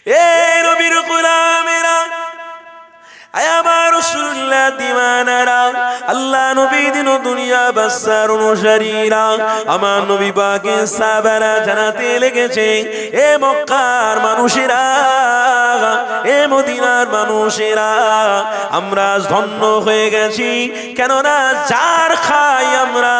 এ নবীর গোলামেরা, আয় আমার রাসূলুল্লাহ দিওয়ানারা, আল্লাহ নবী দিন দুনিয়া বাসার অনুসারীরা, আমার নবী পাকের সাহাবারা জানাতে লেগেছে, এ মক্কার মানুষেরা, এ মদিনার মানুষেরা, আমরা ধন্য হয়ে গেছি। কেননা যার খাই আমরা,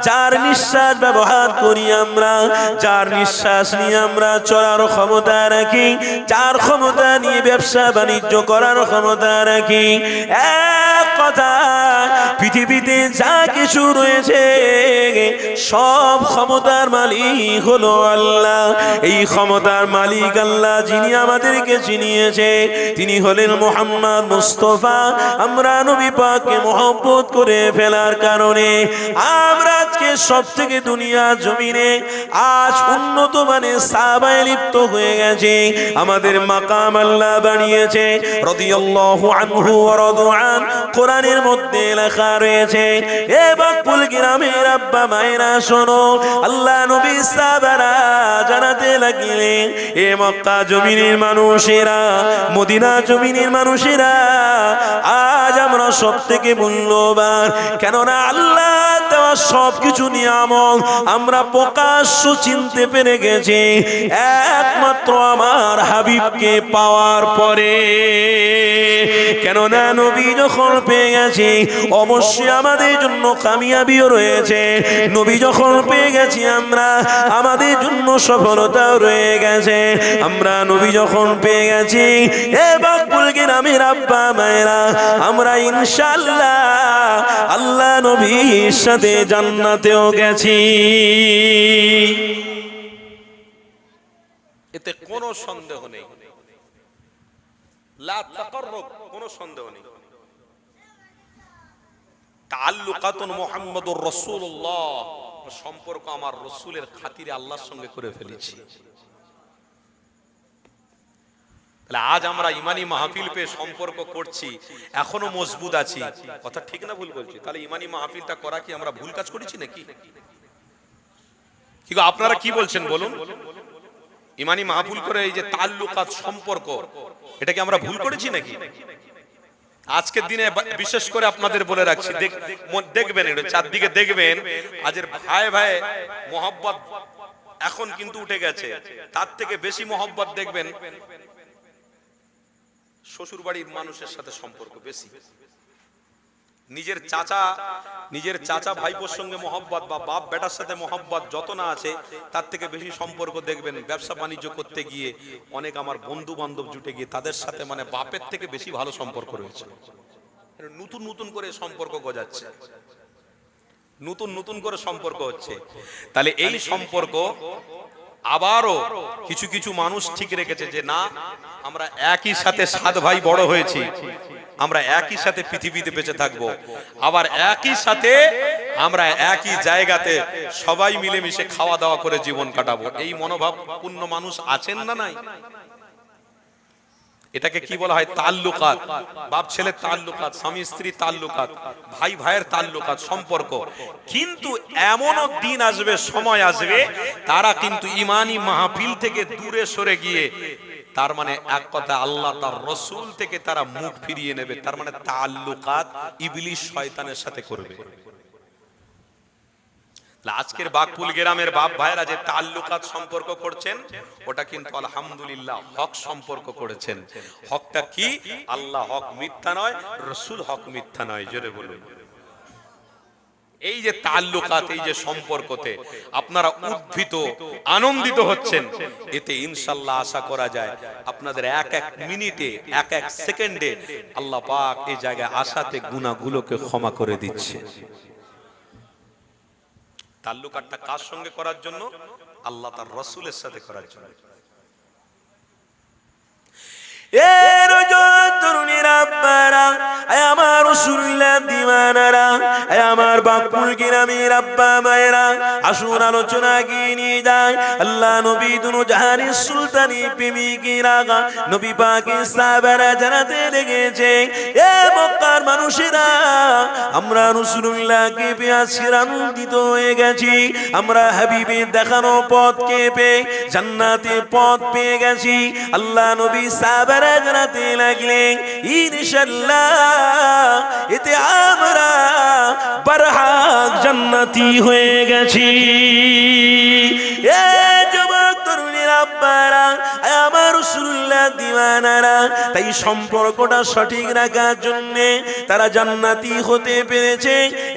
যার নিঃশ্বাস ব্যবহার করি আমরা, যার নিঃশ্বাস নিয়ে আমরা চলার ক্ষমতা রাখি, যার ক্ষমতা নিয়ে ব্যবসা বাণিজ্য করার ক্ষমতা রাখি, এক কথা পৃথিবীতে যা কিছু রয়েছে সব ক্ষমতার মালিক হলো আল্লাহ। এই ক্ষমতার মালিক আল্লাহ, যিনি আমাদেরকে চিনিয়েছে, তিনি হলেন মুহাম্মদ মুস্তাফা। আমরা নবী পাককে মহব্বত করে ফেলার কারণে আমরা আজকে সব থেকে দুনিয়া জমিনে আজ উন্নত মানের সাহাবায়ে লিপ্ত হয়ে গেছে। আমাদের মাকাম আল্লাহ বানিয়েছে রাদিয়াল্লাহু আনহু ওয়া রাদুআন। কোরআনের মধ্যে লেখা রয়েছে, এ বাকুল গ্রামের আব্বা মায়েরা শোনো, আল্লাহ নবী সাহাবারা জানাতে লাগলেন, এ মক্কা জমিনের মানুষেরা, মদিনা জমিনের মানুষেরা, আজ আমরা সব থেকে মূল্যবান। কেননা আল্লাহ দেওয়া সবকিছু নিয়ামত আমরা প্রকাশ্য চিনতে পেরে গেছি একমাত্র আমার হাবিবকে পাওয়ার পরে। কেননা নবী যখন পেয়ে গেছি, অবশ্যই আমাদের জন্য কামিয়াবিও রয়েছে। নবী যখন পেয়ে গেছি আমরা, আমাদের জন্য সফলতাও রয়ে গেছে। আমরা নবী যখন পেয়ে গেছি, এ বাকুল গ্রামের আব্বা মায়েরা, আমরা ইনশাআল্লাহ আল্লাহ নবীর সাথে জান্নাতেও গেছি। এতে কোনো সন্দেহ নেই, লা তাকাররুব, কোনো সন্দেহ নেই। তাআল্লুকাতুন মুহাম্মাদুর রাসূলুল্লাহ, সম্পর্ক আমার রাসূলের খাতিরে আল্লাহর সঙ্গে করে ফেলেছি। তাহলে আজ আমরা ইমানি মাহফিল পেয়ে সম্পর্ক করছি, এখনো মজবুত আছি। কথা ঠিক না ভুল বলছি? তাহলে ইমানি মাহফিলটা করা কি আমরা ভুল কাজ করেছি নাকি? কি আপনারা কি বলছেন বলুন? ইমানি মাহফিল করে এই যে তাআল্লুকাত সম্পর্ক, এটা কি আমরা ভুল করেছি নাকি? আজকের দিনে বিশেষ করে আপনাদের বলে রাখছি, দেখবেন এটা চারদিকে দেখবেন, আজের ভাই ভাই মোহাব্বত এখন কিন্তু উঠে গেছে। তার থেকে বেশি মোহাব্বত দেখবেন শ্বশুর বাড়ির মানুষের সাথে সম্পর্ক বেশি। নিজের চাচা ভাইপোর সঙ্গে মোহাব্বত বা বাপ বেটার সাথে মোহাব্বত যত না আছে, তার থেকে বেশি সম্পর্ক দেখবেন ব্যবসা বাণিজ্য করতে গিয়ে অনেক আমার বন্ধু বান্ধব জুটে গিয়ে তাদের সাথে মানে বাপের থেকে বেশি ভালো সম্পর্ক রয়েছে। নতুন নতুন করে সম্পর্ক গজাচ্ছে, নতুন নতুন করে সম্পর্ক হচ্ছে। তাহলে এই সম্পর্ক আবারও কিছু কিছু মানুষ ঠিক রেখেছে যে না, আমরা একই সাথে 7 ভাই বড় হয়েছি, আমরা একই সাথে পৃথিবীতে বেঁচে থাকবো, আবার একই সাথে আমরা একই জায়গাতে সবাই মিলেমিশে খাওয়া দাওয়া করে জীবন কাটাবো। এই মনোভাব পূর্ণ মানুষ আছেন না নাই? এটাকে কি বলা হয়? তাল্লুকাত। বাপ ছেলের তাল্লুকাত, স্বামী স্ত্রী তাল্লুকাত, ভাই ভাইয়ের তাল্লুকাত, সম্পর্ক। কিন্তু এমনও দিন আসবে, সময় আসবে, তারা কিন্তু ইমানি মাহফিল থেকে দূরে সরে গিয়ে, তার মানে এক কথা আল্লাহ তার রাসূল থেকে তারা মুখ ফিরিয়ে নেবে। তার মানে তাল্লুকাত ইবলিস শয়তানের সাথে করবে। আজকের বাকুল গ্রামের বাপ ভাইরা যে তাল্লুকাত সম্পর্ক করছেন, ওটা কিন্তু আলহামদুলিল্লাহ হক সম্পর্ক করেছেন। হকটা কি? আল্লাহ হক মিথ্যা নয়, রাসূল হক মিথ্যা নয়। জোরে বলুন। এই যে তাল্লুকাত, এই যে সম্পর্কতে আপনারা উদ্ভূত আনন্দিত হচ্ছেন, এতে ইনশাআল্লাহ আশা করা যায় আপনাদের এক এক মিনিটে, এক এক সেকেন্ডে আল্লাহ পাক এই জায়গায় আশাতে গুনাহগুলোকে ক্ষমা করে দিচ্ছে। তাল্লুকাতটা কার সঙ্গে করার জন্য? আল্লাহ তার রাসূলের সাথে করার জন্য। এর তরুণীরা, আমার রাসূলুল্লাহ দিওয়ানারা, আমার বাপুল গ্রামের আব্বা মায়েরা, আসুন আলোচনা এগিয়ে নিয়ে যায়। আল্লাহ নবী দুনো জাহানের সুলতানি প্রেমিকেরা, নবী পাকের সাহাবারা জানাতে লেগেছে, এ মক্কার মানুষেরা, আমরা রাসূলুল্লাহকে পেয়ে আজকের আনন্দিত হয়ে গেছি। আমরা হাবিবের দেখানো পথকে পেয়ে জান্নাতের পথ পেয়ে গেছি। আল্লাহ নবী সাহাবারা জানাতে লাগলেন, ইনশাআল্লাহ এতে আমরা বারহাক জান্নাতি হয়ে গেছি। এ যুবক তরুণীর আব্বারা, আমার রাসূলুল্লাহ দিওয়ানারা, তাই সম্পর্কটা সঠিক রাখার জন্য তারা জান্নাতি হতে পেরেছে।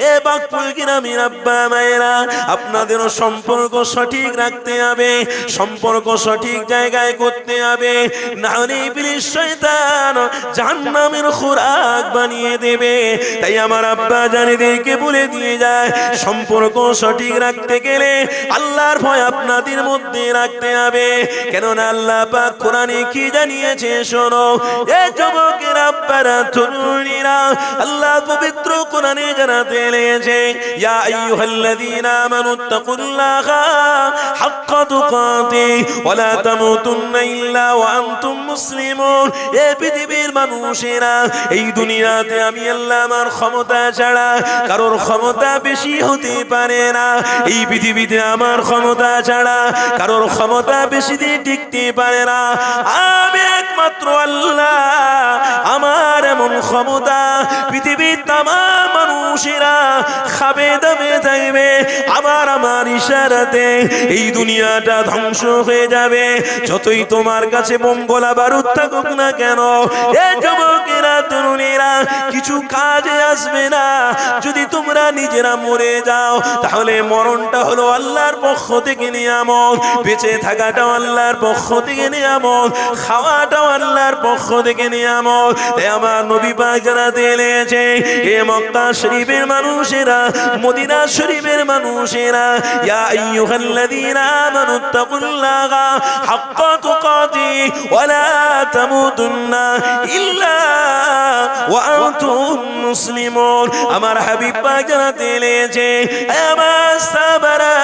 এ বাকপুল গ্রামের আব্বা মায়েরা, আপনাদেরও সম্পর্ক সঠিক রাখতে হবে, সম্পর্ক সঠিক জায়গায় করতে হবে, না হলে ইবলিস শয়তান জাহান্নামের খোরাক বানিয়ে দেবে। তাই আমার আব্বা জানেদেরকে বলে দিয়ে যায়, সম্পর্ক সঠিক রাখতে গেলে আল্লাহর ভয় আপনাদের মধ্যে রাখতে হবে। কেননা আল্লাহ পাক কোরআনে কি জানিয়েছে শোনো। এ যুবকের আব্বারা তরুণীরা, আল্লাহ পবিত্র কোরআনে জানাতে লেগেছে, ইয়া আইয়ুহাল্লাযীনা আমানুত্তাকুল্লাহা হাক্কা তুকাতি ওয়া লা তামুতুন্না ইল্লা ওয়া আনতুম মুসলিমুন। এ পৃথিবীর মানুষেরা, এই দুনিয়াতে আমি আল্লাহ আমার ক্ষমতা ছাড়া কারোর ক্ষমতা বেশি হতে পারে না। এই পৃথিবীতে আমার ক্ষমতা ছাড়া কারোর ক্ষমতা বেশি দিন টিকতে পারে না। আমি একমাত্র আল্লাহ, আমার এমন ক্ষমতা পৃথিবীর তামাম মানুষেরা খাবে দাবে থাকবে, আমার ইশারাতে এই দুনিয়াটা ধ্বংস হয়ে যাবে। যতই তোমার কাছে বোম গোলা বারুদ থাকুক না কেন, এ যুবকেরা তরুণীরা, কিছু কাজে আসবে না। যদি তোমরা নিজেরা মরে যাও, তাহলে মরণটা হলো আল্লাহর পক্ষ থেকে নিয়ামত, বেঁচে থাকাটাও আল্লাহর পক্ষ থেকে নিয়ামত, খাওয়াটাও আল্লাহর পক্ষ থেকে নিয়ামত। তাই আমার নবী পাক জানাতে লেগেছে, এ মক্কা শরীফের মানুষেরা, মদিনা শরীফের মানুষেরা, ইয়া আইয়ুহাল্লাযীনা আমানুত্তাকুল্লাহা হাক্কা তুকাতি ওয়া লা তামুতুন্না ইল্লা ওয়া আনতুম মুসলিমুন। আমার হাবিব পাক জানাতে লেগেছে, আমার সাহাবারা,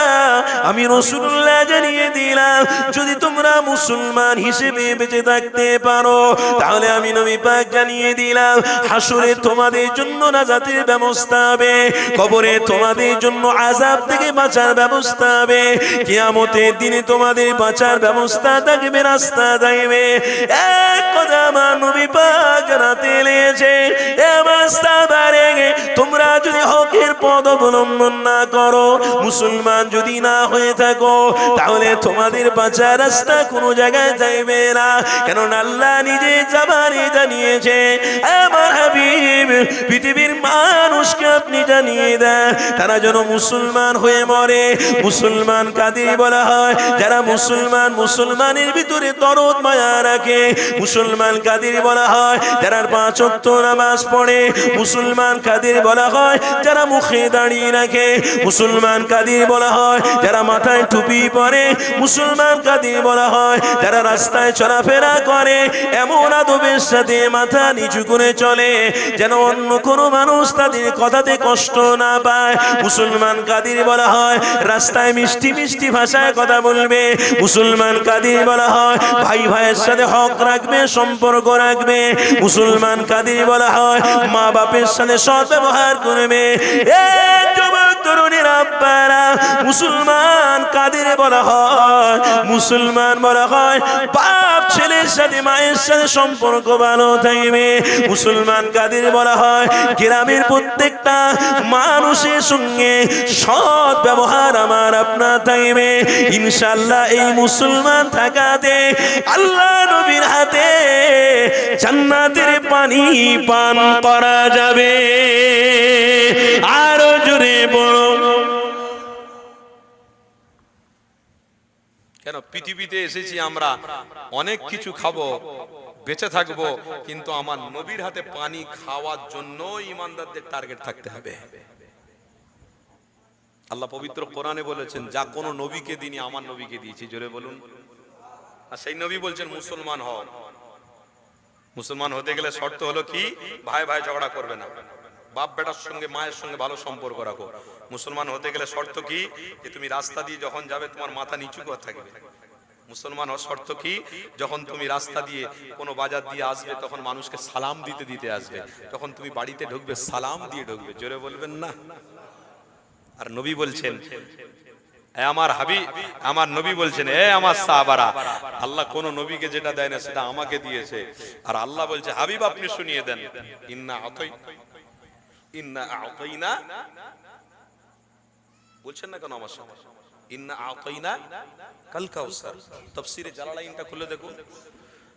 আমি রাসূলুল্লাহ জানিয়ে দিলাম, যদি তোমরা মুসলমান হিসেবে বেঁচে থাকতে পারো, তাহলে আমি নবী পাক জানিয়ে দিলাম, হাসরে তোমাদের জন্য নাজাতের ব্যবস্থা হবে, কবরে তোমাদের জন্য আযাব থেকে বাঁচার ব্যবস্থা হবে, কিয়ামতের দিনে তোমাদের বাঁচার ব্যবস্থা থাকবে, রাস্তা থাকবে। এক কথা আমার নবী পাক জানাতে লেগেছে, আমার সাহাবারে, তোমরা যদি হকের পথ অবলম্বন না করো, মুসলমান যদি না হয়ে থাকো, তাহলে তোমাদের বাঁচার রাস্তা কোনো জায়গায় যাইবে না। কেননা আল্লাহ নিজে জামানে জানিয়েছে, আমার হাবিব পৃথিবীর মানুষকে আপনি জানিয়ে দেন, তারা যেন মুসলমান হয়ে মরে। মুসলমান কাদের বলা হয়? যারা মুসলমানের ভিতরে দরদ মায়া রাখে। মুসলমান কাদের বলা হয়? যারা 5 ওয়াক্ত নামাজ পড়ে। মুসলমান কাদের বলা হয়? যারা মুখে দাঁড়িয়ে রাখে। মুসলমান কাদের বলা হয়? যারা মাথায় টুপি পরে। মুসলমান কাদের বলা হয়? যারা রাস্তায় চলাফেরা করে এমন আদবের সাথে মাথা নিচু করে চলে, যেন অন্য কোনো মানুষ তাদের কথাতে কষ্ট না পায়। মুসলমান কাদের বলা হয়? রাস্তায় মিষ্টি মিষ্টি ভাষায় কথা বলবে। মুসলমান কাদের বলা হয়? ভাই ভাইয়ের সাথে হক রাখবে, সম্পর্ক রাখবে। মুসলমান কাদের বলা হয়? মা বাপের সাথে সৎ ব্যবহার করবে। এই যুবক তরুণীর আব্বারা, মুসলমান কাদের বলা হয়? মুসলমান বলা হয় বাপ ছেলের সাথে মায়ের সাথে সম্পর্ক ভালো থাকবে। মুসলমান কাদের বলা হয়? গ্রামের প্রত্যেকটা মানুষের সঙ্গে সৎ ব্যবহার আমার আপনার থাকবে। ইনশাআল্লাহ এই মুসলমান থাকাতে আল্লাহ নবীর হাতে জান্নাতের পানি পান করা যাবে। আরো জোরে বলো। কেন পৃথিবীতে এসেছি আমরা, অনেক কিছু খাবো, বেঁচে থাকবো, কিন্তু আমার নবীর হাতে পানি খাওয়ার জন্য ইমানদারদের টার্গেট থাকতে হবে। আল্লাহ পবিত্র কোরআনে বলেছেন, যা কোনো নবীকে দিনি আমার নবীকে দিয়েছি। জোরে বলুন। আর সেই নবী বলছেন মুসলমান হও। মুসলমান হতে গেলে শর্ত হলো কি? ভাই ভাই ঝগড়া করবে না। বাপ বেটার সঙ্গে মায়ের সঙ্গে ভালো সম্পর্ক রাখো। মুসলমান হতে গেলে শর্ত কি? যে তুমি রাস্তা দিয়ে যখন যাবে তোমার মাথা নিচু করে থাকবে। মুসলমান হওয়ার শর্ত কি? যখন তুমি রাস্তা দিয়ে কোনো বাজার দিয়ে আসবে তখন মানুষকে সালাম দিতে দিতে আসবে, যখন তুমি বাড়িতে ঢুকবে সালাম দিয়ে ঢুকবে। জোরে বলবেন না? আর নবী বলছেন, এ আমার হাবিব, আমার নবী বলছেন, এ আমার সাহাবারা, আল্লাহ কোন নবীকে যেটা দেয় না সেটা আমাকে দিয়েছে। আর আল্লাহ বলছে, হাবিব আপনি শুনিয়ে দেন, ইন্না আতাইনা, বলছেন না কেন আমার সাথে? ইন্না আতাইনা কাল কাউসার। তাফসীরে জালালাইনটা খুলে দেখুন,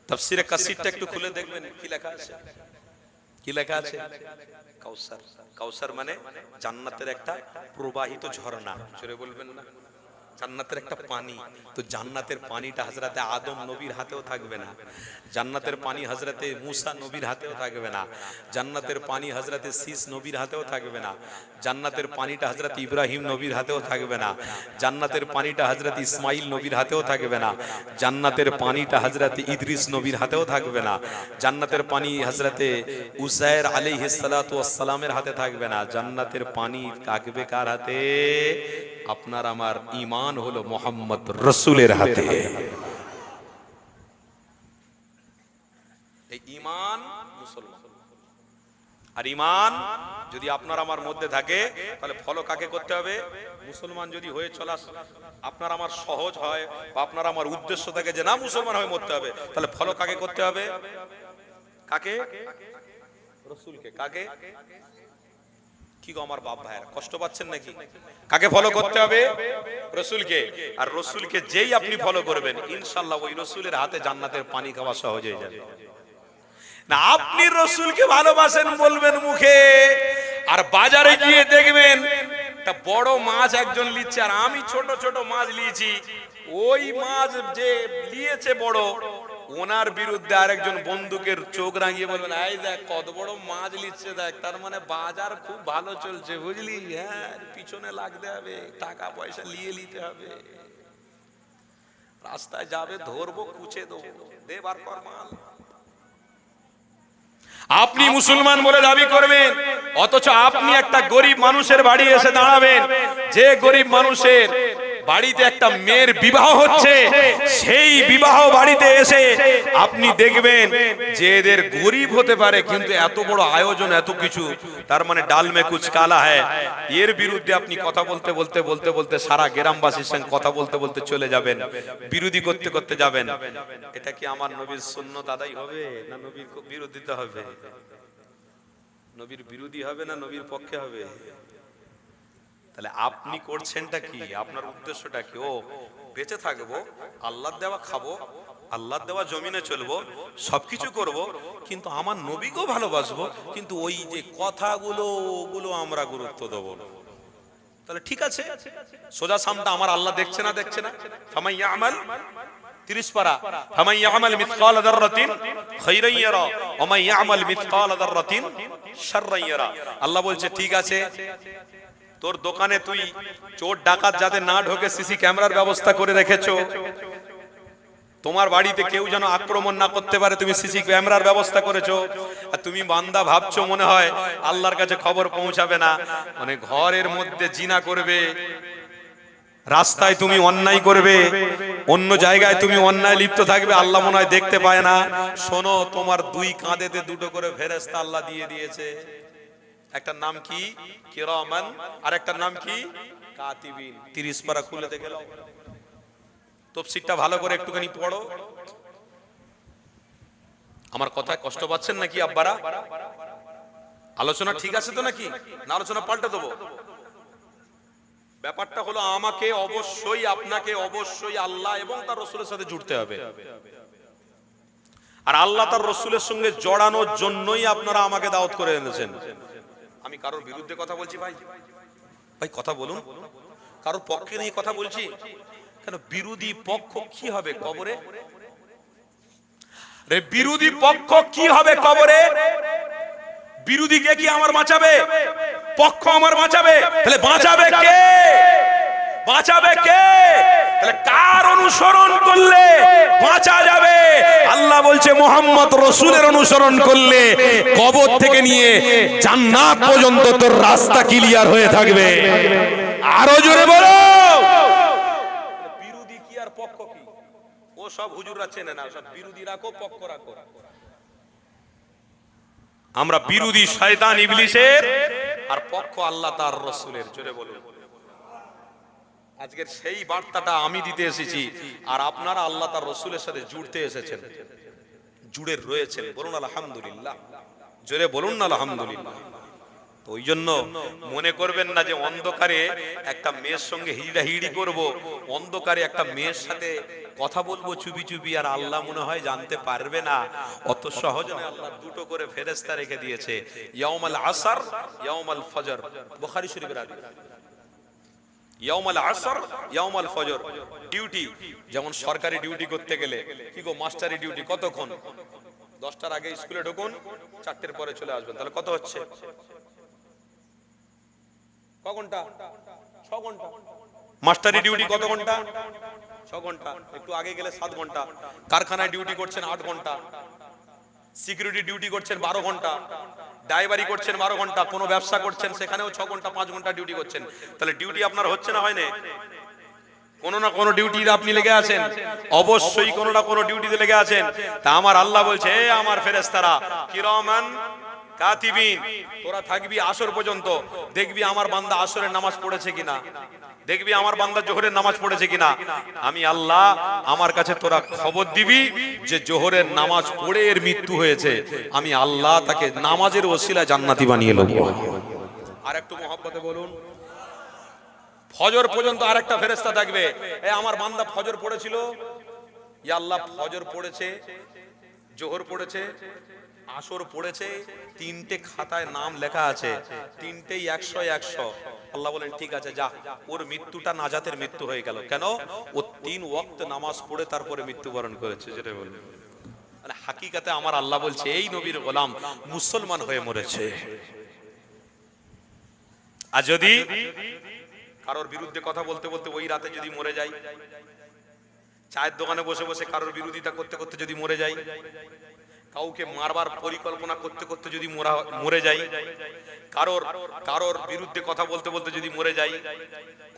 তাফসীরে কাসিরটা একটু খুলে দেখবেন কি লেখা আছে। কি লেখা আছে? কাউসার। কাউসার মানে জান্নাতের একটা প্রবাহিত ঝর্ণা। জোরে বলবেন না? জান্নাতের একটা পানি। তো জান্নাতের পানিটা হযরতে আদম নবীর হাতেও থাকবে না, জান্নাতের পানি হযরতে মূসা নবীর হাতেও থাকবে না, জান্নাতের পানি হযরতে শীস নবীর হাতেও থাকবে না, জান্নাতের পানিটা হযরত ইব্রাহিম নবীর হাতেও থাকবে না, জান্নাতের পানিটা হযরত ইসমাইল নবীর হাতেও থাকবে না, জান্নাতের পানিটা হযরত ইদ্রিস নবীর হাতেও থাকবে না, জান্নাতের পানি হযরতে উযায়ের আলাইহিস সালাতু ওয়াস সালামের হাতে থাকবে না। জান্নাতের পানি থাকবে কার হাতে? আপনার আমার ঈমান হলো মুহাম্মদ রাসূলের হাতে। এই ঈমান মুসলমান। আর ঈমান যদি আপনার আমার মধ্যে থাকে তাহলে ফলো কাকে করতে হবে? মুসলমান যদি হয়ে চলা আপনার আমার সহজ হয়, বা আপনার আমার উদ্দেশ্য থাকে যে না মুসলমান হয়ে মরতে হবে, তাহলে ফলো কাকে করতে হবে? কাকে? রাসূলকে। কাকে? কি গো আমার বাপ ভাইয়েরা, কষ্ট পাচ্ছেন নাকি? কাকে ফলো করতে হবে? রাসূলকে। আর রাসূলকে যেই আপনি ফলো করবেন ইনশাআল্লাহ ওই রাসূলের হাতে জান্নাতের পানি খাওয়া সহজ হয়ে যাবে। না আপনি রাসূলকে ভালোবাসেন বলবেন মুখে, আর বাজারে গিয়ে দেখবেন একটা বড় মাছ একজন নিচ্ছে আর আমি ছোট ছোট মাছ নিয়েছি, ওই মাছ যে নিয়েছে বড় ওনার বিরুদ্ধে আরেকজন বন্দুকের চোখ রাঙিয়ে বলবেন, এই দেখ কত বড় মাছ নিচ্ছে দেখ, তার মানে বাজার খুব ভালো চলছে বুঝলি, হ্যাঁ পিছনে লাগতে হবে, টাকা পয়সা নিয়ে নিতে হবে, রাস্তায় যাবে ধরবো কুচে দেবো, দে বার কর মাল। আপনি মুসলমান বলে দাবি করবেন, অথচ আপনি একটা গরিব মানুষের বাড়ি এসে দাঁড়াবেন, যে গরিব মানুষের বাড়িতে একটা মেয়ের বিবাহ হচ্ছে, সেই বিবাহ বাড়িতে এসে আপনি দেখবেন যে এদের গরিব হতে পারে কিন্তু এত বড় আয়োজন এত কিছু, তার মানে ডাল মে কুছ কালা হ্যায়, এর বিরুদ্ধে আপনি কথা বলতে বলতে বলতে বলতে সারা গ্রামবাসীর সঙ্গে কথা বলতে বলতে চলে যাবেন, বিরোধী করতে করতে যাবেন। এটা কি আমার নবীর সুন্নাত আদায় হবে না নবীর বিরোধিতা হবে? নবীর বিরোধী হবে না নবীর পক্ষে হবে? তাহলে আপনি করছেনটা কি? আপনার উদ্দেশ্যটা কি? ও বেঁচে থাকবো, আল্লাহর দেওয়া খাবো, আল্লাহর দেওয়া জমিনে চলবো, সবকিছু করব, কিন্তু আমার নবীকেও ভালোবাসবো, কিন্তু ওই যে কথাগুলো ওগুলো আমরা গুরুত্ব দেবো না। তাহলে ঠিক আছে, সোজা সামটা আমার আল্লাহ দেখছে না? দেখছে না? ফামান ইয়ামাল 30 পারা, ফামান ইয়ামাল মিসকাল যাররাতিন খায়রান ইয়ারা ওয়া মান ইয়ামাল মিসকাল যাররাতিন শাররান ইয়ারা। আল্লাহ বলছে ঠিক আছে, তোর দোকানে তুই চোর ডাকাত যাতে না ঢোকে সিসি ক্যামেরার ব্যবস্থা করে রেখেছো, তোমার বাড়িতে কেউ যেন আক্রমণ না করতে পারে তুমি সিসি ক্যামেরার ব্যবস্থা করেছো, আর তুমি বান্দা ভাবছো মনে হয় আল্লাহর কাছে খবর পৌঁছাবে না, মানে ঘরের মধ্যে জিনা করবে, রাস্তায় তুমি অন্যায় করবে, অন্য জায়গায় তুমি অন্যায় লিপ্ত থাকবে, আল্লাহ মনে হয় দেখতে পায় না। শোনো, তোমার দুই কাঁধেতে দুটো করে ফেরেশতা আল্লাহ দিয়ে দিয়েছে, একটা নাম কি কিরামান আর একটা নাম কি কাতিবিন। 30 পারা খুলে দেখে নাও, তাফসীরটা ভালো করে একটুখানি পড়ো। আমার কথায় কষ্ট পাচ্ছেন নাকি আব্বারা? আলোচনা ঠিক আছে তো নাকি, না আলোচনা পাল্টে দেবো? ব্যাপারটা হলো আমাকে অবশ্যই আপনাকে অবশ্যই আল্লাহ এবং তার রাসূলের সাথে জুড়তে হবে, আর আল্লাহ তার রাসূলের সঙ্গে জড়ানোর জন্যই আপনারা আমাকে দাওয়াত করে এনেছেন। আমি কারোর বিরুদ্ধে কথা বলছি ভাই? ভাই কথা বলুন, কারোর পক্ষে নিয়ে কথা বলছি কেন? বিরোধী পক্ষ কি হবে কবরে? রে বিরোধী পক্ষ কি হবে কবরে? বিরোধীকে কি আমার বাঁচাবে? পক্ষ আমার বাঁচাবে? তাহলে বাঁচাবে কে? বাঁচাবে কে? তাহলে কার অনুসরণ করলে বাঁচা যাবে? আল্লাহ বলছে মোহাম্মদ রসুলের অনুসরণ করলে কবর থেকে নিয়ে জান্নাত পর্যন্ত তোর রাস্তা ক্লিয়ার হয়ে থাকবে। আরো জোরে বলো। বিরোধী কি আর পক্ষ কি ও সব হুজুররা চেনে না, সব বিরোধী রাখো পক্ষ রাখো। আমরা বিরোধী শয়তান ইবলিসের আর পক্ষ আল্লাহ তার রসুলের। জোরে বলুন। আজকের সেই বার্তাটা আমি দিতে এসেছি, আর আপনারা আল্লাহ তার রসুলের সাথে জুড়তে এসেছেন, জুড়ে রয়েছেন। বলুন আলহামদুলিল্লাহ। জোরে বলুন না আলহামদুলিল্লাহ। তো ওই জন্য মনে করবেন না যে অন্ধকারে একটা মেয়ের সঙ্গে হিড়ি করব, অন্ধকারে একটা মেয়ের সাথে কথা বলবো চুপি চুপি, আর আল্লাহ মনে হয় জানতে পারবে না। অত সহজ নয়। আল্লাহ দুটো করে ফেরেশতা রেখে দিয়েছে, ইয়াউমাল আসর, ইয়াউমাল ফজর। বুখারী শরীফের হাদিস। ইয়াউমাল আসর, ইয়াউমাল ফজর। ডিউটি, যেমন সরকারি ডিউটি করতে গেলে কি গো মাস্টারি ডিউটি কতক্ষণ? 10টার আগে স্কুলে ঢুকুন, 4টের পরে চলে আসবেন, তাহলে কত হচ্ছে? ক ঘন্টা? 6 ঘন্টা। মাস্টারি ডিউটি কত ঘন্টা? 6 ঘন্টা। একটু আগে গেলে 7 ঘন্টা। কারখানায় ডিউটি করছেন 8 ঘন্টা। সিকিউরিটি ডিউটি করছেন 12 ঘন্টা। ড্রাইভারি করছেন 12 ঘন্টা। কোনো ব্যবসা করছেন সেখানেও 6 ঘন্টা 5 ঘন্টা ডিউটি করছেন। তাহলে ডিউটি আপনার হচ্ছে না হয় না? কোনো না কোনো ডিউটিতে আপনি লেগে আছেন, অবশ্যই কোনো না কোনো ডিউটিতে লেগে আছেন। তা আমার আল্লাহ বলছে, হে আমার ফেরেশতারা কিরামান কাতিবিন, তোরা থাকবি আসর পর্যন্ত, দেখবি আমার বান্দা আসরের নামাজ পড়েছে কিনা, দেখবি আমার বান্দা জোহরের নামাজ পড়েছে কিনা। আমি আল্লাহ, আমার কাছে তোরা খবর দিবি যে জোহরের নামাজ পড়ে এর মৃত্যু হয়েছে, আমি আল্লাহ তাকে নামাজের ওসিলায় জান্নাতি বানিয়ে নেব। আর একটু মহব্বতে বলুন। ফজর পর্যন্ত আরেকটা ফেরেশতা থাকবে, এ আমার বান্দা ফজর পড়েছিল, ইয়া আল্লাহ ফজর পড়েছে, জোহর পড়েছে, আসর পড়েছে, 3টে খাতায় নাম লেখা আছে, 3টেই 100 100। আল্লাহ বলেন ঠিক আছে যা, ওর মৃত্যুটা নাজাতের মৃত্যু হয়ে গেল। কেন? ও 3 ওয়াক্ত নামাজ পড়ে তারপরে মৃত্যুবরণ করেছে। যেটা বলবেন মানে হাকিকাতে আমার আল্লাহ বলছে এই নবীর গোলাম মুসলমান হয়ে মরেছে। আর যদি কারোর বিরুদ্ধে কথা বলতে বলতে ওই রাতে যদি মরে যায়, চায়ের দোকানে বসে বসে কারোর বিরোধিতা করতে করতে যদি মরে যায়, কাউকে মারবার পরিকল্পনা করতে করতে যদি মরে যায়, কারোর বিরুদ্ধে কথা বলতে বলতে যদি মরে যায়,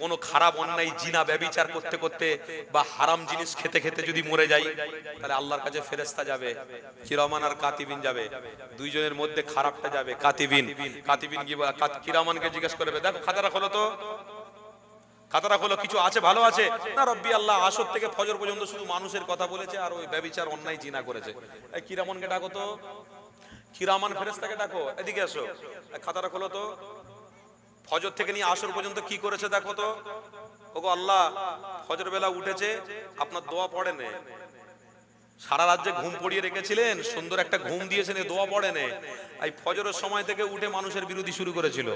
কোন খারাপ অন্যায় জিনা ব্যভিচার করতে করতে বা হারাম জিনিস খেতে খেতে যদি মরে যায়, তাহলে আল্লাহর কাছে ফেরেশতা যাবে, কিরামান আর কাতিবিন যাবে। দুইজনের মধ্যে খারাপটা যাবে কাতিবিন। কাতিবিন কি কিরামানকে জিজ্ঞেস করবে, দেখো খাতাটা খোলো তো, খাতাটা খোলো, কিছু আছে ভালো আছে না? রব্বি আল্লাহ আসর থেকে ফজর পর্যন্ত শুধু মানুষের কথা বলেছে আর ওই ব্যভিচার অন্যায় জিনা করেছে। এই কিরামানকে ডাকো তো, কিরামান ফেরেশতাকে ডাকো, এদিকে আসো, খাতাটা খোলো তো, ফজর থেকে নিয়ে আসর পর্যন্ত কি করেছে দেখো তো। ওগো আল্লাহ, ফজর বেলা উঠেছে, আপনার দোয়া পড়েন, সারা রাজ্যে ঘুম পড়িয়ে রেখেছিলেন, সুন্দর একটা ঘুম দিয়েছেন, দোয়া পড়েন। এই ফজরের সময় থেকে উঠে মানুষের বিরোধী শুরু করেছিল।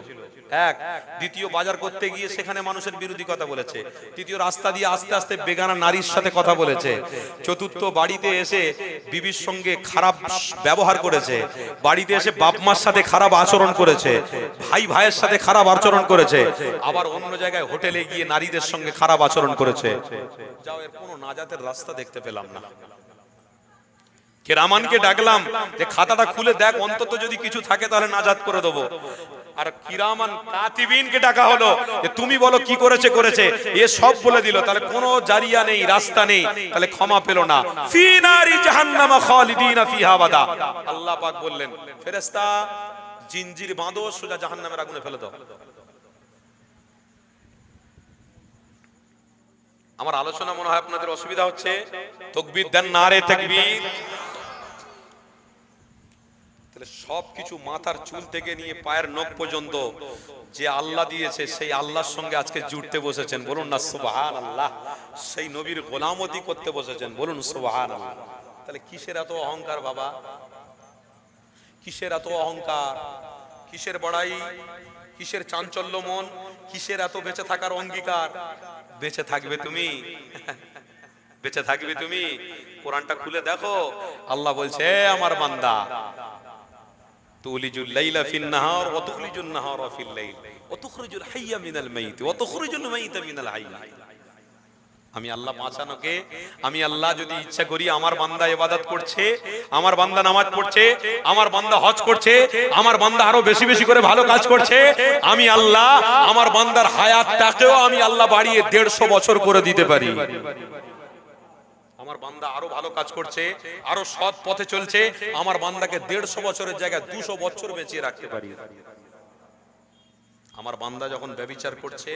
এক, দ্বিতীয় বাজার করতে গিয়ে সেখানে মানুষের বিরোধী কথা বলেছে। তৃতীয় রাস্তা দিয়ে আস্তে আস্তে বেগানা নারীর সাথে কথা বলেছে। চতুর্থ বাড়িতে এসে বিবির সঙ্গে খারাপ ব্যবহার করেছে। বাড়িতে এসে বাপ মার সাথে খারাপ আচরণ করেছে। ভাই ভাইয়ের সাথে খারাপ আচরণ করেছে। আবার অন্য জায়গায় হোটেলে গিয়ে নারীদের সঙ্গে খারাপ আচরণ করেছে। যাও, এর কোনো নাজাতের রাস্তা দেখতে পেলাম না। কিরামানকে ডাকলাম যে খাতাটা খুলে দেখ, অন্তত যদি কিছু থাকে তাহলে নাজাত করে দেবো। আর কিরামান কাতিবিনকে ডাকা হলো যে তুমি বলো কি করেছে করেছে, এ সব বলে দিল, তাহলে কোনো জারিয়া নেই, রাস্তা নেই, তাহলে ক্ষমা পেল না। ফি নারি জাহান্নামা খালিদিনা ফিহা আবাদা। আল্লাহ পাক বললেন, ফেরেশতা জিনজির বাঁধো, সোজা জাহান্নামের আগুনে ফেলে দাও। আমার আলোচনা মনে হয় আপনাদের অসুবিধা হচ্ছে, তাকবীর দেন, নারে তাকবীর। সবকিছু মাথার চুল থেকে নিয়ে পায়ের নখ পর্যন্ত যে আল্লাহ দিয়েছে, সেই আল্লাহর সঙ্গে আজকে জুড়তে বসেছেন। বলুন না সুবহানাল্লাহ। সেই নবীর গোলামতি করতে বসেছেন। বলুন সুবহানাল্লাহ। তাহলে কিসের এত অহংকার বাবা? কিসের এত অহংকার? কিসের বড়াই? কিসের চাঞ্চল্য মন? কিসের এত বেঁচে থাকার অঙ্গীকার? বেঁচে থাকবে তুমি, বেঁচে থাকবে তুমি। কোরআনটা খুলে দেখো, আল্লাহ বলছে আমার বান্দা, তুলিজুল লাইলা ফিন নাহার ওয়া তুখরিজুন নাহারা ফিল লাইল ওয়া তুখরিজুল হাইয়া মিনাল মাইত ওয়া তুখরিজুল মাইতা মিনাল হাইয়। আমি আল্লাহ বাঁচানোকে, আমি আল্লাহ যদি ইচ্ছা করি আমার বান্দা ইবাদত করছে, আমার বান্দা নামাজ পড়ছে, আমার বান্দা হজ করছে, আমার বান্দা আরো বেশি বেশি করে ভালো কাজ করছে, আমি আল্লাহ আমার বান্দার হায়াতটাকেও আমি আল্লাহ বাড়িয়ে 150 বছর করে দিতে পারি। আমার বান্দা আরো ভালো কাজ করছে, আরো সৎ পথে চলছে, আমার বান্দাকে 150 বছরের জায়গায় 200 বছর বেঁচিয়ে রাখতে পারি। আমার বান্দা যখন ব্যভিচার করছে,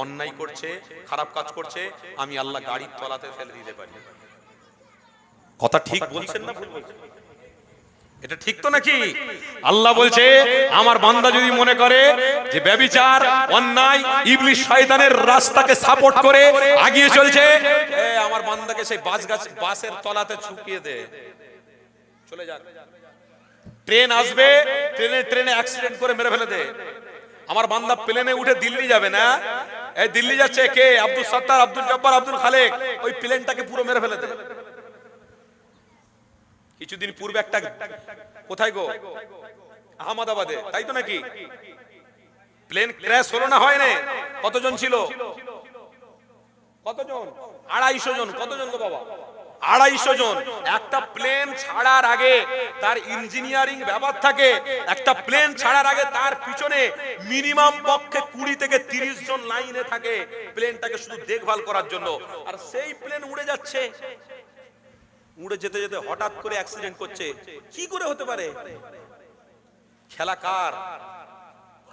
অন্যায় করছে, খারাপ কাজ করছে, আমি আল্লাহ গাড়ির তলাতে ফেলে দিতে পারি। কথা ঠিক বলছেন না ভুল বলছেন? এটা ঠিক তো নাকি? আল্লাহ বলছে আমার বান্দা যদি মনে করে যে ব্যভিচার, অন্যায়, ইবলিশ শয়তানের রাস্তাকে সাপোর্ট করে আগিয়ে চলছে, আমার বান্দাকে সেই বাসের তলাতে ঝুঁকিয়ে দে, চলে যাক। ট্রেন আসবে, ট্রেনে অ্যাক্সিডেন্ট করে মেরে ফেলে দে। আমার বান্দা প্লেনে উঠে দিল্লি যাবে না, এই দিল্লি যাচ্ছে কে? আব্দুল সত্তার, আব্দুল জব্বার, আব্দুল খালেক, ওই প্লেনটাকে পুরো মেরে ফেলে দে। কিছুদিন পূর্বে একটা, কোথায় গো, আহমেদাবাদে, তাই তো নাকি? প্লেন ক্র্যাশ হলো না, হয় না? কতজন ছিল? কতজন? 250 জন। কতজন গো বাবা? 250 জন। একটা প্লেন ছাড়ার আগে তার ইঞ্জিনিয়ারিং ব্যাপার থাকে, একটা প্লেন ছাড়ার আগে তার পিছনে মিনিমাম পক্ষে 20 থেকে 30 জন লাইনে থাকে প্লেনটাকে শুধু দেখভাল করার জন্য। আর সেই প্লেন উড়ে যাচ্ছে, উড়ে যেতে যেতে হঠাৎ করে অ্যাক্সিডেন্ট করছে। কি করে হতে পারে? খেলা কার?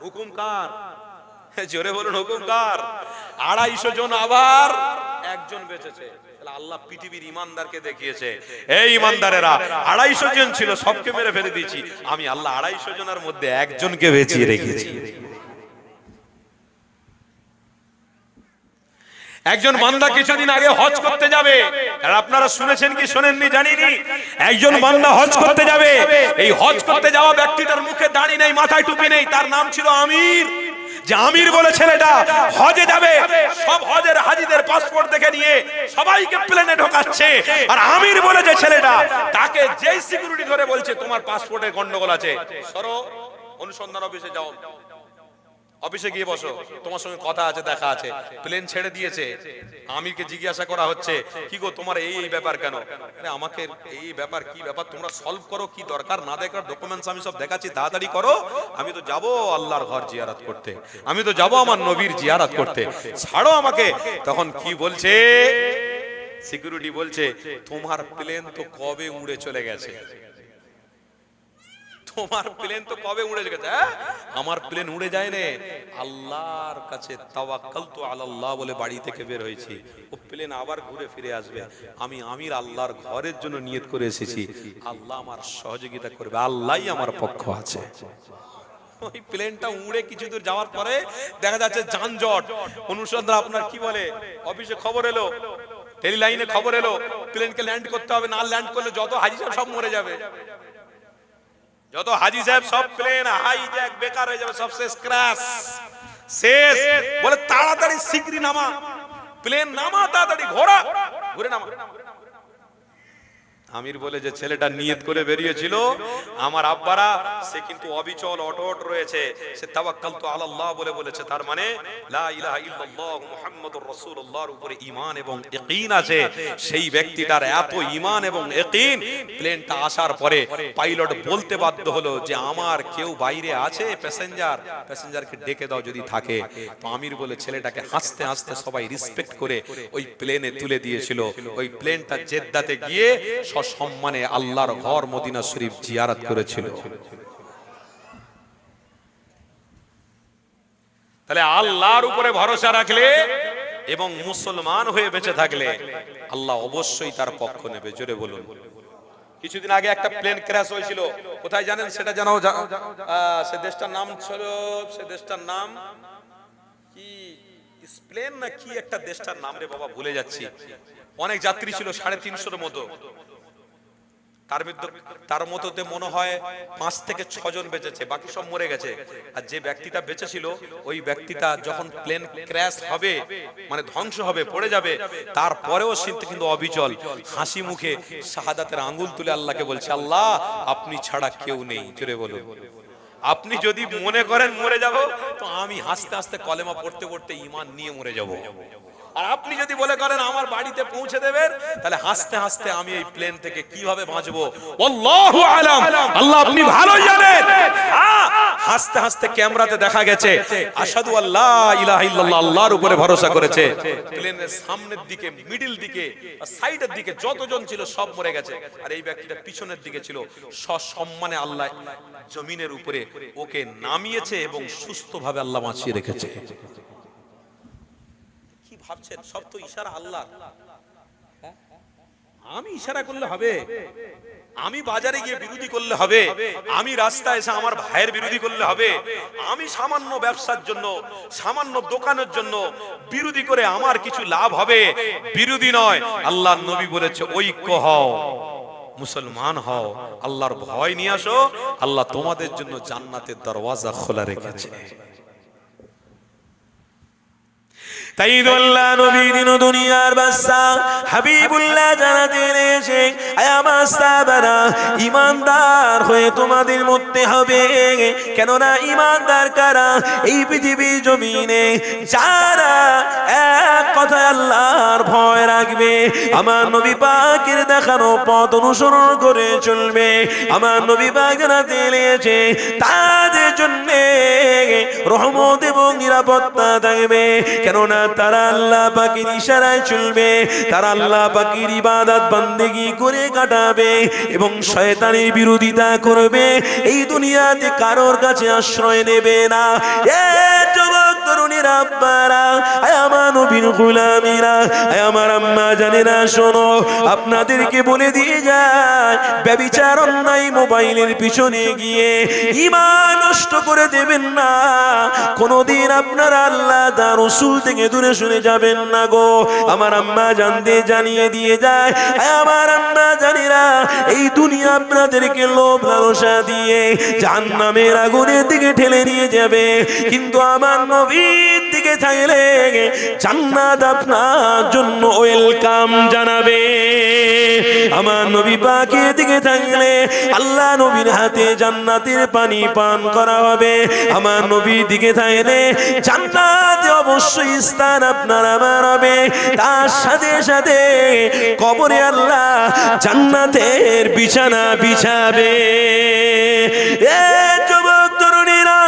হুকুম কার? জোরে বলুন, হুকুম কার? 250 জন, আবার একজন বেঁচেছে। আল্লাহ পৃথিবীর ইমানদারকে দেখিয়েছে, এই ইমানদারেরা 250 জন ছিল, সবকে মেরে ফেলে দিয়েছি, আমি আল্লাহ 250 জনের মধ্যে একজনকে বেঁচিয়ে রেখেছি। একজন বান্দা কিছুদিন আগে হজ করতে যাবে, আর আপনারা শুনেছেন কি শোনেননি জানিনি, একজন বান্দা হজ করতে যাবে। এই হজ করতে যাওয়া ব্যক্তিটার মুখে দাড়ি নেই, মাথায় টুপি নেই, তার নাম ছিল আমির। যে আমির বলে ছেলেটা হজে যাবে, সব হজের হাজিদের পাসপোর্ট দেখে নিয়ে সবাইকে প্লেনে ঢোকাচ্ছে। আর আমির বলে যে ছেলেটা, তাকে যেই সিকিউরিটি ধরে বলছে তোমার পাসপোর্টে গন্ডগোল আছে, সরো, অনুসন্ধান অফিসে যাও, অফিসে গিয়ে বসো, তোমার সঙ্গে কথা আছে, দেখা আছে। প্লেন ছেড়ে দিয়েছে, আমিরকে জিজ্ঞাসা করা হচ্ছে, কি গো তোমার এই এই ব্যাপার কেন? আরে আমাকে এই ব্যাপার, কি ব্যাপার তোমরা সলভ করো, কি দরকার, না দেখার ডকুমেন্টস আমি সব দেখাচ্ছি, তাড়াতাড়ি করো, আমি তো যাব আল্লাহর ঘর জিয়ারত করতে, আমি তো যাব আমার নবীর জিয়ারত করতে, ছাড়ো আমাকে। তখন কি বলছে সিকিউরিটি? বলছে তোমার প্লেন তো কবে উড়ে চলে গেছে, তোমার প্লেন তো কবে উড়ে গেছে। আমার প্লেন উড়ে যায় না, আল্লাহর কাছে তাওয়াক্কালতু আলাল্লাহ বলে বাড়ি থেকে বের হয়েছি, ও প্লেন আবার ঘুরে ফিরে আসবে, আমি আমির আল্লাহর ঘরের জন্য নিয়ত করে এসেছি, আল্লাহ আমার সহযোগিতা করবে, আল্লাহই আমার পক্ষ আছে। ওই প্লেনটা উড়ে কিছু দূর যাওয়ার পরে দেখা যাচ্ছে যানজট, অনুসন্ধান, আপনার কি বলে, অফিসে খবর এলো, টেলি লাইনে খবর এলো, প্লেনকে ল্যান্ড করতে হবে, না ল্যান্ড করলে যত হাজি সাহেব সব মরে যাবে, যত হাজি সাহেব সব প্লেন হাইজ্যাক বেকার হয়ে যাবে, সব শেষ, ক্র্যাশ শেষ। বলে তাড়াতাড়ি শিগগিরই নামা, প্লেন নামা, তাড়াতাড়ি ঘুরে নামা। আমির বলে যে ছেলেটা নিয়ত করে বেরিয়েছিল, আমার আব্বারা, সে কিন্তু অবিচল অটট রয়েছে, সে তাওয়াক্কালতু আলাল্লাহ বলে বলেছে, তার মানে লা ইলাহা ইল্লাল্লাহ মুহাম্মাদুর রাসূলুল্লাহর উপরে ঈমান এবং ইয়াকিন আছে। সেই ব্যক্তিটার এত ঈমান এবং ইয়াকিন, প্লেনটা আসার পরে পাইলট বলতে বাধ্য হলো যে আমার কেউ বাইরে আছে, প্যাসেঞ্জারকে ডেকে দাও যদি থাকে। তো আমির বলে ছেলেটাকে হাসতে হাসতে সবাই রিসপেক্ট করে ওই প্লেনে তুলে দিয়েছিল। ওই প্লেনটা জেদ্দাতে গিয়ে সম্মানে আল্লাহর ঘর মদিনা শরীফ জিয়ারত করেছিল। তাহলে আল্লাহর উপরে ভরসা রাখলে এবং মুসলমান হয়ে বেঁচে থাকলে আল্লাহ অবশ্যই তার পক্ষ নেবে। জোরে বলুন। কিছুদিন আগে একটা প্লেন ক্র্যাশ হয়েছিল, কোথায় জানেন? সেটা জানো, সে দেশটার নাম ছিল, সে দেশটার নাম কি, স্পেন না কি একটা দেশটার নাম রে বাবা, ভুলে যাচ্ছি। অনেক যাত্রী ছিল, 350-এর মতো। তার মধ্যে মনে হয় 5 থেকে 6 জন বেঁচেছে, বাকি সব মরে গেছে। আর যে ব্যক্তিটা বেঁচে ছিল, ওই ব্যক্তিটা যখন প্লেন ক্র্যাশ হবে, মানে ধ্বংস হবে, পড়ে যাবে, তারপরেও সে কিন্তু অবিচল হাসি মুখে শাহাদাতের আঙ্গুল তুলে আল্লাহকে বলছে, আল্লাহ আপনি ছাড়া কেউ নেই। জোরে বলুন। আপনি যদি মনে করেন মরে যাব, তো আমি হাসতে হাসতে কলেমা পড়তে পড়তে ঈমান নিয়ে মরে যাব। আর আপনি যদি বলে করেন আমার বাড়িতে পৌঁছে দেবেন, তাহলে হাসতে হাসতে আমি এই প্লেন থেকে কিভাবে বাঁচবো আল্লাহু আলাম, আল্লাহ আপনি ভালো জানেন। হ্যাঁ, হাসতে হাসতে ক্যামেরাতে দেখা গেছে আশহাদু আল্লা ইলাহা ইল্লাল্লাহ, আল্লাহর উপরে ভরসা করেছে। প্লেনের সামনের দিকে, মিডল দিকে, সাইডের দিকে যতজন ছিল সব মরে গেছে, আর এই ব্যক্তিটা পিছনের দিকে ছিল। সসম্মানে আল্লাহ জমিনের উপরে ওকে নামিয়েছে এবং সুস্থভাবে আল্লাহ বাঁচিয়ে রেখেছে। কি ভাবছেন? সব তো ইশারা আল্লাহ। আমি ইশারা করলে হবে? আমি বাজারে গিয়ে বিরোধী করলে হবে? আমি রাস্তায় এসে আমার ভাইয়ের বিরোধী করলে হবে? আমি সামান্য ব্যবসার জন্য, সামান্য দোকানের জন্য বিরোধী করে আমার কিছু লাভ হবে? বিরোধী নয়, আল্লাহর নবী বলেছে ঐক্য হও, মুসলমান হও, আল্লাহর ভয় নিয়ে আসো, আল্লাহ তোমাদের জন্য জান্নাতের দরওয়াজা খোলা রেখেছে। তাই আল্লাহ নবী দিন দুনিয়ার বাদশা হাবিবুল্লাহ জানাতে এসে আয় আমার সাহাবারা, ঈমানদার হয়ে তোমাদের মধ্যে হবে। কেননা ঈমানদার কারা? এই পৃথিবী জমিনে যারা এক কথায় আল্লাহর ভয় রাখবে, আমার নবী পাকের দেখানো পথ অনুসরণ করে চলবে। আমার নবী পাক জানাতে এসে তাদের জন্য রহমত এবং নিরাপত্তা থাকবে। কেননা তারা আল্লাহ পাকের ইশারায় চলবে, তারা আল্লাহ পাকের ইবাদত বান্দেগি করে কাটাবে এবং শয়তানের বিরোধিতা করবে। এই দুনিয়াতে কারোর কাছে আশ্রয় নেবে না। এ যুবক তরুণীরা, আব্বারা, আয় আমার নবীর গোলামীরা, আয় আমার আম্মা জানেরা, শোনো, আপনাদেরকে বলে দিয়ে যায়, ব্যভিচার অন্যায় মোবাইলের পিছনে গিয়ে ঈমান নষ্ট করে দেবেন না। কোনদিন আপনারা আল্লাহ তার রাসূল থেকে দূরে শুনে যাবেন না গো। আমার আম্মা জানিয়ে দিয়ে যায়, আমার আম্মা জানিরা, এই দুনিয়া আপনাদেরকে লোভ লালসা দিয়ে জাহান্নামের আগুনের দিকে ঠেলে নিয়ে যাবে, কিন্তু আমার নবীর দিকে চাইলে জান্নাত আপনার জন্য ওয়েলকাম জানাবে। আমার নবী পাকের দিকে থাকলে আল্লাহ নবীর হাতে জান্নাতের পানি পান করা হবে। আমার নবীর দিকে থাকলে জান্নাতে অবশ্যই স্থান আপনার আমার হবে। তার সাথে সাথে কবরে আল্লাহ জান্নাতের বিছানা বিছাবে। এ যুবক তরুণীরা,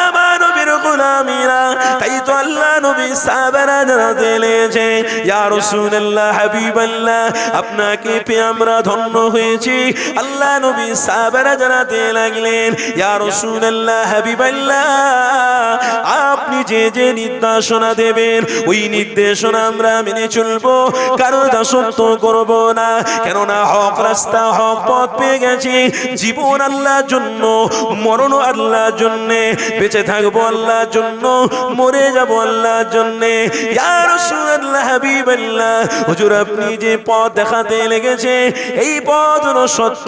আমার নবীর গোলামীরা, তাই তো আল্লাহ নবী সাহাবারা জানাতে লেগেছে, ইয়া রাসূলুল্লাহ, হাবিবাল্লাহ, আপনাকে পেয়ে আমরা ধন্য হয়েছি। আল্লাহ নবী সাহাবারা জানাতে লাগলেন, ইয়া রাসূলুল্লাহ, হাবিবাল্লাহ, আপনি যে যে নির্দেশনা দেবেন ওই নির্দেশনা আমরা মেনে চলবো, কারো দাসত্ব করব না। কেননা হক রাস্তা, হক পথ পেয়ে গেছি। জীবন আল্লাহর জন্য, মরণ আল্লাহর জন্য, বেঁচে থাকবো আল্লাহর জন্য, মরে যাব আল্লাহর জন্য। ইয়া রাসূলুল্লাহ, হাবিবাল্লাহ, হুজুর আপনি যে পথ দেখাতে লেগেছে এই পথ হলো সত্য,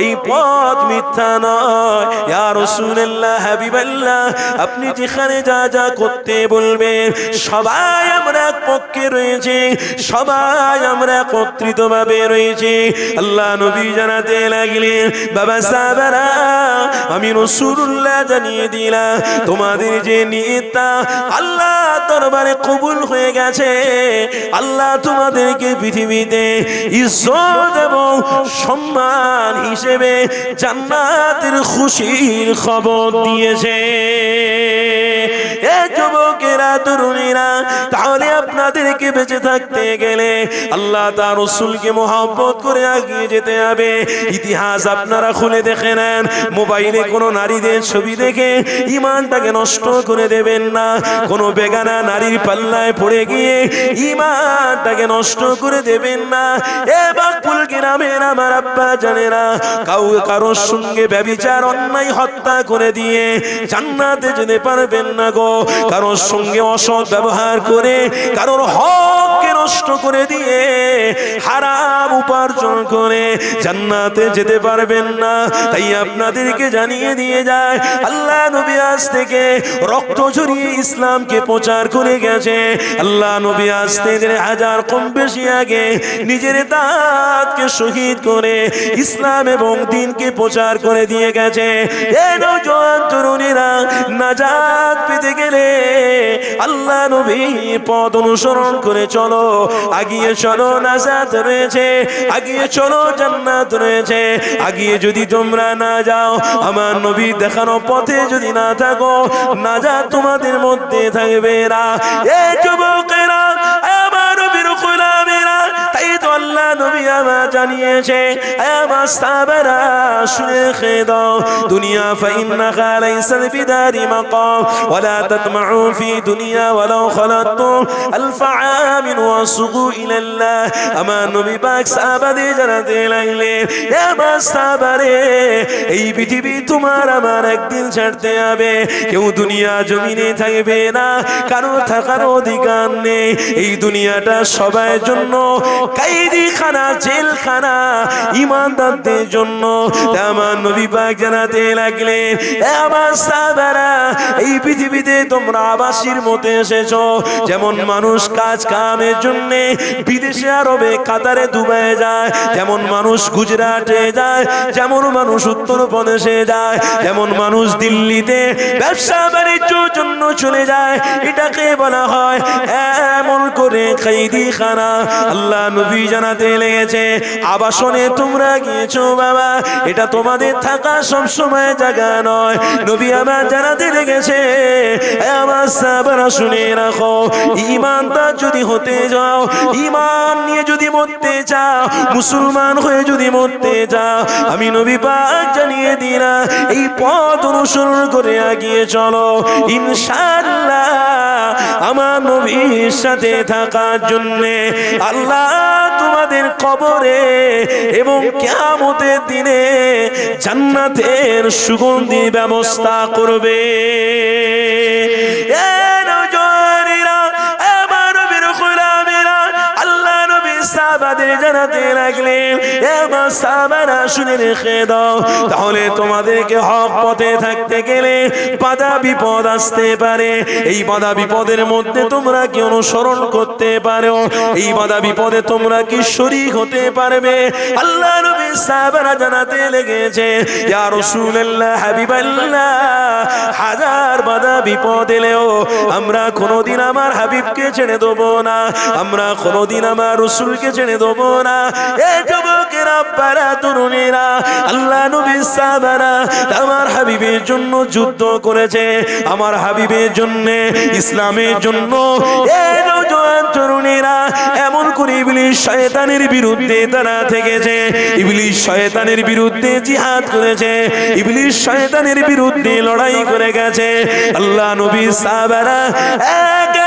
এই পথ মিথ্যা নয়। ইয়া রাসূলুল্লাহ, হাবিবাল্লাহ, আপনি যেখানে যা যা করতে বলবেন সবাই আমরা এক পক্ষে রয়েছে, সবাই আমরা একত্রিত ভাবে রয়েছে। আল্লাহ নবী জানাতে লাগলেন, বাবা সাহাবারা, আমি রাসূলুল্লাহ জানিয়ে দিলাম তোমাদের যে নিয়তটা আল্লাহ দরবারে কবুল হয়ে গেছে। আল্লাহ তোমাদেরকে পৃথিবীতে ইজ্জত এবং সম্মান হিসেবে জান্নাতের খুশির খবর দিয়েছে। এ যুবকেরা, তরুণীরা, তাহলে আপনাদেরকে বেঁচে থাকতে গেলে আল্লাহ তার রাসূলকে মহব্বত করে এগিয়ে যেতে হবে। ইতিহাস আপনারা খুলে দেখে নেন, মোবাইলে কোনো নারীদের ছবি দেখে ঈমানটাকে নষ্ট করে দেবেন না। কোনো বেগানা নারীর পাল্লায় পড়ে গিয়ে ঈমানটাকে নষ্ট করে দেবেন না। এ বাকপুল গ্রামের আমার আব্বা জানেরা, কারোর সঙ্গে ব্যভিচার অন্যায় হত্যা করে দিয়ে জান্নাতে যেতে পারবেন না গো। কারোর সঙ্গে অসৎ ব্যবহার করে কারোর হককে নষ্ট করে দিয়ে হারাম উপার্জন করে জান্নাতে যেতে পারবেন না। তাই আপনাদেরকে জানিয়ে দিয়ে যায়, আল্লাহ নবী আজ থেকে রক্ত ঝরিয়ে ইসলামকে প্রচার করে গেছে। আল্লাহ নবী আজ থেকে 1000 কম বেশি আগে নিজের দাঁতকে শহীদ করে ইসলাম এবং দ্বীনকে প্রচার করে দিয়ে গেছে। এই নওজোয়ান তরুণীরা নাজাত পেতে গেলে আল্লাহ নবী পথ অনুসরণ করে চলো, আগিয়ে চলো, নাজাত রয়েছে, আগিয়ে চলো, জান্নাত রয়েছে। আগিয়ে যদি তোমরা না যাও, আমার নবী দেখানো পথে যদি না থাকো, নাজাত তোমাদের মধ্যে থাকবে না। এই যুবকেরা, আমার নবীর গোলামেরা, তাই তো আল্লাহ নবী আমার জানিয়েছে, আমার সাহাবারা শুনে রেখে দাও, দুনিয়া ফাইন্নাহা লাইসাত বিদারি মাকাম ওয়ালা তাতমাউ ফি দুনিয়া ওয়ালাউ খালাতুম আলফ আমিন ওয়াসুগু ইলাল্লাহ। আমার নবী পাক সাহাবাদের জানাতে লাগলেন, আমার সাহাবারে, এই পৃথিবী তোমার আমার একদিন ছাড়তে হবে, কেউ দুনিয়া জমিনে থাকবে না, কারো থাকার অধিকার নেই। এই দুনিয়াটা সবার জন্য কাইদিখানা, জেলখানা ঈমানদারদের জন্য। আমার নবী পাক জানাতে লাগলেন, আমার সাহাবারা, এই পৃথিবীতে তোমরা আবাসীর মতো এসেছো। যেমন মানুষ কাজ কামের জন্য বিদেশে, আরবে, কাতারে, দুবাই যায়, যেমন মানুষ গুজরাটে যায়, যেমন মানুষ উত্তরপ্রদেশে যায়, যেমন মানুষ দিল্লিতে ব্যবসা বাণিজ্যের জন্য চলে যায়, এটাকে বলা হয় এমন করে কাইদিখানা। আল্লাহ নবী জানাতে লেগেছে, আবাসনে তোমরা গিয়েছো বাবা, এটা তোমাদের থাকা সব সময় জায়গা নয়। নবী আমার জানাতে লেগেছে, আমার সাহাবারা শুনে রাখো, ঈমানদার যদি হতে যাও, ঈমান নিয়ে যদি মরতে চাও, মুসলমান হয়ে যদি মরতে চাও, আমি নবী পাক জানিয়ে দিলাম, এই পথ অনুসরণ করে এগিয়ে চলো, ইনশাআল্লাহ আমার নবীর সাথে থাকার জন্য আল্লাহ তোমাদের কবরে এবং কিয়ামতের দিনে জান্নাতের সুগন্ধি ব্যবস্থা করবে। সাহাবাদের জানাতে লাগলেন, আমার সাহাবারা শুনে রেখে দাও, তাহলে তোমাদেরকে হক পথে থাকতে গেলে বাধা বিপদ আসতে পারে। এই বাধা বিপদের মধ্যে তোমরা কি অনুসরণ করতে পারো? এই বাধা বিপদে তোমরা কি শরীক হতে পারবে? আল্লাহ নবী সাহাবারা জানাতে লেগেছে, ইয়া রাসূলুল্লাহ, হাবিবাল্লাহ, হাজার বাধা বিপদ এলেও আমরা কোনোদিন আমার হাবিবকে ছেড়ে দেবো না, আমরা কোনোদিন আমার রাসূলকে ছেড়ে দেবো না। এই যুবকেরা, পারা তরুণীরা, আল্লাহ নবী সাহাবারা আমার হাবিবের জন্য যুদ্ধ করেছে, আমার হাবিবের জন্য, ইসলামের জন্য। এই নওজোয়ান তরুণীরা এমন করে ইবলিস শয়তানের বিরুদ্ধে তারা থেকেছে, ইবলিস শয়তানের বিরুদ্ধে জিহাদ করেছে, ইবলিস শয়তানের বিরুদ্ধে লড়াই করে গেছে। আল্লাহ নবী সাহাবারা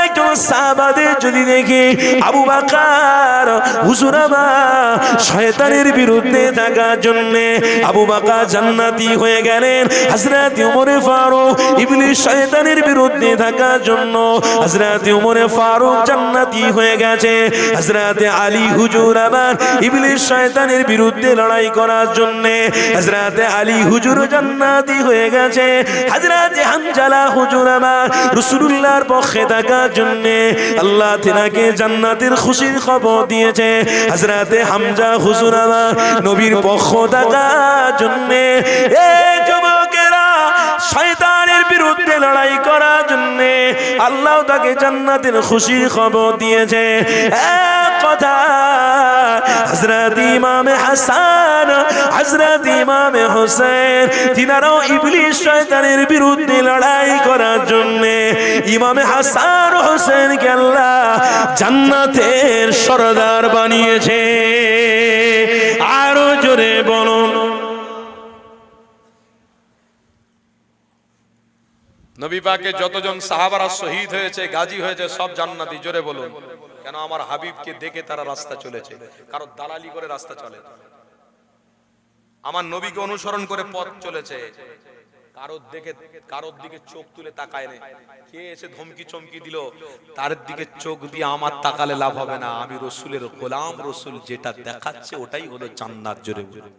একজন সাহাবাদের যদি দেখি, আবু বকর হুজুর আমার শয়তানের বিরুদ্ধে থাকার জন্য আবু বকর জান্নাতি হয়ে গেলেন, হযরত ওমর ফারুক ইবলিস শয়তানের বিরুদ্ধে থাকার জন্য হযরত ওমর ফারুক জান্নাতি হয়ে গেছে, হযরত আলী হুজুর আবার ইবলিস শয়তানের বিরুদ্ধে লড়াই করার জন্য হযরত আলী হুজুর জান্নাতি হয়ে গেছে, হযরত হানজালা হুজুর আমার রাসূলুল্লাহর পক্ষে থাকার জন্য আল্লাহ তিনাকে জান্নাতের খুশির খবর দিয়েছে, হযরত হামজা হুজুর আমার নবীর পক্ষ থাকার জন্য। এই যুবকেরা, শয়তানের বিরুদ্ধে লড়াই করার জন্য আল্লাহ তাকে জান্নাতের খুশির খবর দিয়েছে। এক কথা, হযরত ইমাম হাসান, হযরত ইমাম হোসেন, তিনারাও ইবলিস শয়তানের বিরুদ্ধে লড়াই করার জন্য ইমাম হাসান হোসেনকে আল্লাহ জান্নাতের সরদার বানিয়েছে। আরো জোরে বলুন। নবী পাকের যতজন সাহাবারা শহীদ হয়েছে, গাজী হয়েছে, সব জান্নাতি। জোরে বলুন। কেন? আমার হাবিবকে দেখে তারা রাস্তা চলেছে, কারো দালালি করে রাস্তা চলে না। আমার নবীকে অনুসরণ করে পথ চলেছে। কারোর দিকে চোখ তুলে তাকায় না, কে এসে ধমকি চমকি দিল তার দিকে চোখ দিয়ে আমার তাকালে লাভ হবে না। আমি রসুলের গোলাম, রসুল যেটা দেখাচ্ছে ওটাই হলো জান্নাত। জোরে বলুন।